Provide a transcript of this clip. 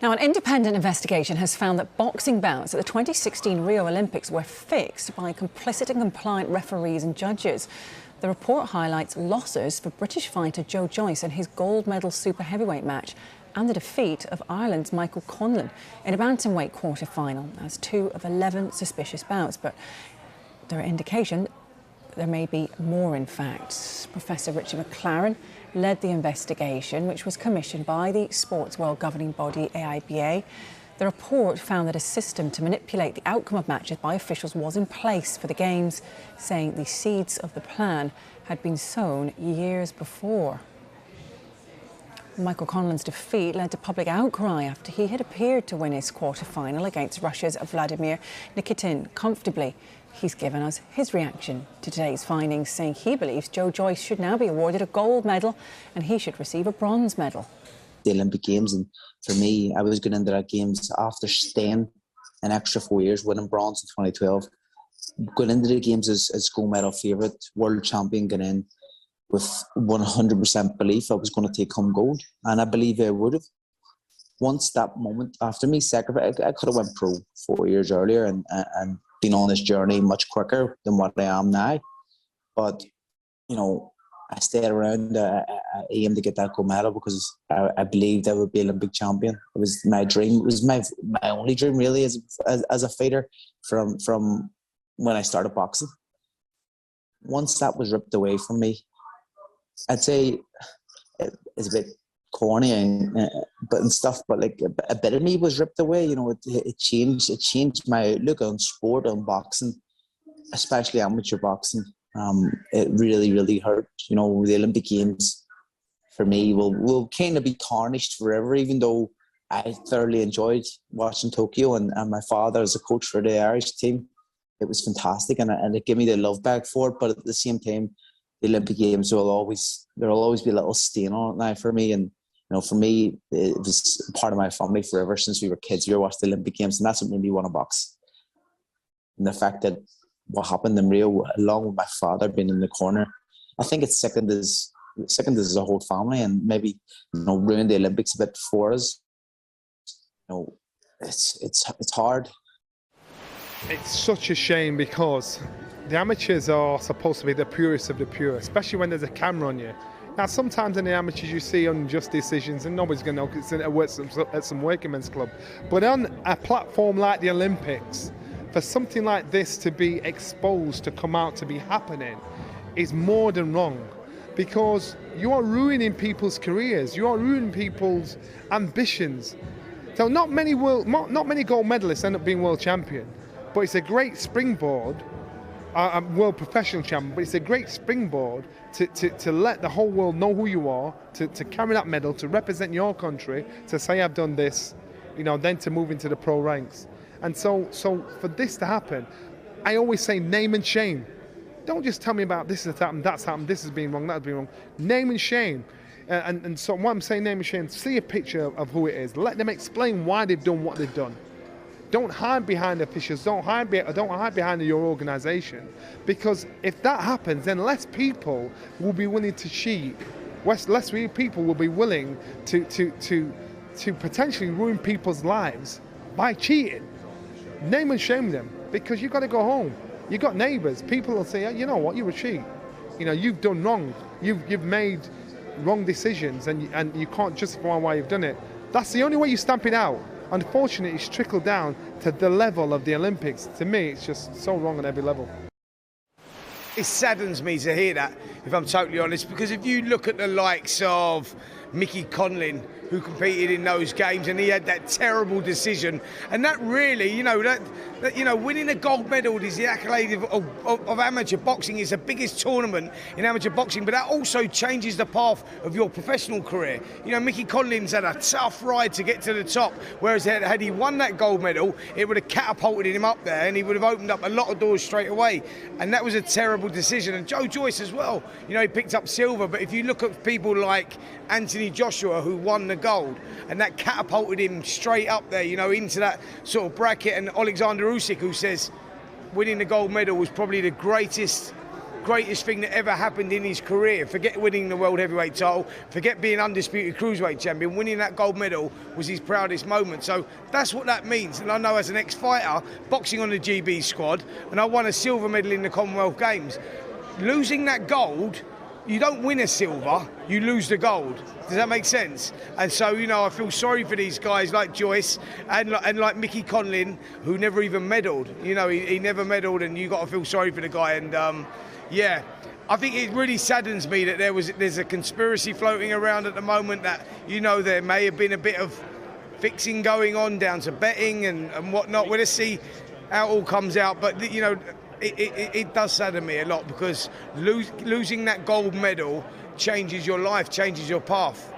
Now, an independent investigation has found that boxing bouts at the 2016 Rio Olympics were fixed by complicit and compliant referees and judges. The report highlights losses for British fighter Joe Joyce in his gold medal super heavyweight match and the defeat of Ireland's Michael Conlan in a bantamweight quarter-final as 2 of 11 suspicious bouts. But there are indications there may be more, in fact. Professor Richard McLaren led the investigation, which was commissioned by the sports world governing body AIBA. The report found that a system to manipulate the outcome of matches by officials was in place for the Games, saying the seeds of the plan had been sown years before. Michael Conlan's defeat led to public outcry after he had appeared to win his quarter-final against Russia's Vladimir Nikitin comfortably. He's given us his reaction to today's findings, saying he believes Joe Joyce should now be awarded a gold medal and he should receive a bronze medal. The Olympic Games, and for me, I was going into that Games after staying an extra 4 years, winning bronze in 2012. Going into the Games as gold medal favourite, world champion, going in with 100% belief I was going to take home gold, and I believe I would have. Once that moment after me sacrifice, I could have went pro 4 years earlier and been on this journey much quicker than what I am now. But, you know, I stayed around. I aimed to get that gold medal because I believed I would be Olympic champion. It was my dream. It was my only dream, really, as a fighter from when I started boxing. Once that was ripped away from me, I'd say it's a bit corny and stuff, but like a bit of me was ripped away. You know, it changed my look on sport, on boxing, especially amateur boxing. It really hurt. You know, the Olympic Games for me will kind of be tarnished forever, even though I thoroughly enjoyed watching Tokyo and my father as a coach for the Irish team. It was fantastic, and it gave me the love back for it. But at the same time, the Olympic Games there will always be a little stain on it now for me. And you know, for me, it was part of my family forever since we were kids. We watched the Olympic Games, and that's what made me want to box. And the fact that what happened in Rio, along with my father being in the corner, I think it sickened us as a whole family, and maybe, you know, ruined the Olympics a bit for us. You know, it's hard. It's such a shame because the amateurs are supposed to be the purest of the pure, especially when there's a camera on you. Now, sometimes in the amateurs you see unjust decisions and nobody's going to know because it's at some working men's club. But on a platform like the Olympics, for something like this to be exposed, to come out, to be happening, is more than wrong. Because you are ruining people's careers, you are ruining people's ambitions. So not many gold medalists end up being world champion, but it's a great springboard. World professional champion, but it's a great springboard to let the whole world know who you are, to carry that medal, to represent your country, to say I've done this, you know, then to move into the pro ranks. And so for this to happen, I always say name and shame. Don't just tell me about this has happened, that's happened, this has been wrong, that has been wrong. Name and shame. And so what I'm saying, name and shame, see a picture of who it is. Let them explain why they've done what they've done. Don't hide behind the officials, don't hide behind your organisation, because if that happens, then less people will be willing to cheat. Less people will be willing to potentially ruin people's lives by cheating. Name and shame them, because you've got to go home. You've got neighbours. People will say, you know what, you're a cheat. You know, you've done wrong. You've made wrong decisions, and you can't justify why you've done it. That's the only way you stamp it out. Unfortunately, it's trickled down to the level of the Olympics. To me, it's just so wrong on every level. It saddens me to hear that, if I'm totally honest, because if you look at the likes of Mickey Conlan, who competed in those games, and he had that terrible decision, and that really, winning a gold medal is the accolade of amateur boxing. It's the biggest tournament in amateur boxing, but that also changes the path of your professional career. You know, Mickey Conlan's had a tough ride to get to the top, whereas had he won that gold medal, it would have catapulted him up there, and he would have opened up a lot of doors straight away. And that was a terrible decision. And Joe Joyce as well, you know, he picked up silver, but if you look at people like Anthony Joshua, who won the gold, and that catapulted him straight up there, you know, into that sort of bracket, and Alexander Usyk, who says winning the gold medal was probably the greatest greatest thing that ever happened in his career. Forget winning the world heavyweight title, forget being undisputed cruiserweight champion. Winning that gold medal was his proudest moment. So that's what that means. And I know as an ex-fighter, boxing on the GB squad, and I won a silver medal in the Commonwealth Games. Losing that gold, you don't win a silver, you lose the gold. Does that make sense? And so, you know, I feel sorry for these guys like Joyce and like Mickey Conlan, who never even medalled. You know, he never medalled, and you got to feel sorry for the guy. And yeah, I think it really saddens me that there's a conspiracy floating around at the moment that, you know, there may have been a bit of fixing going on down to betting and whatnot. We'll just see how it all comes out. But, you know, it does sadden me a lot, because losing that gold medal changes your life, changes your path.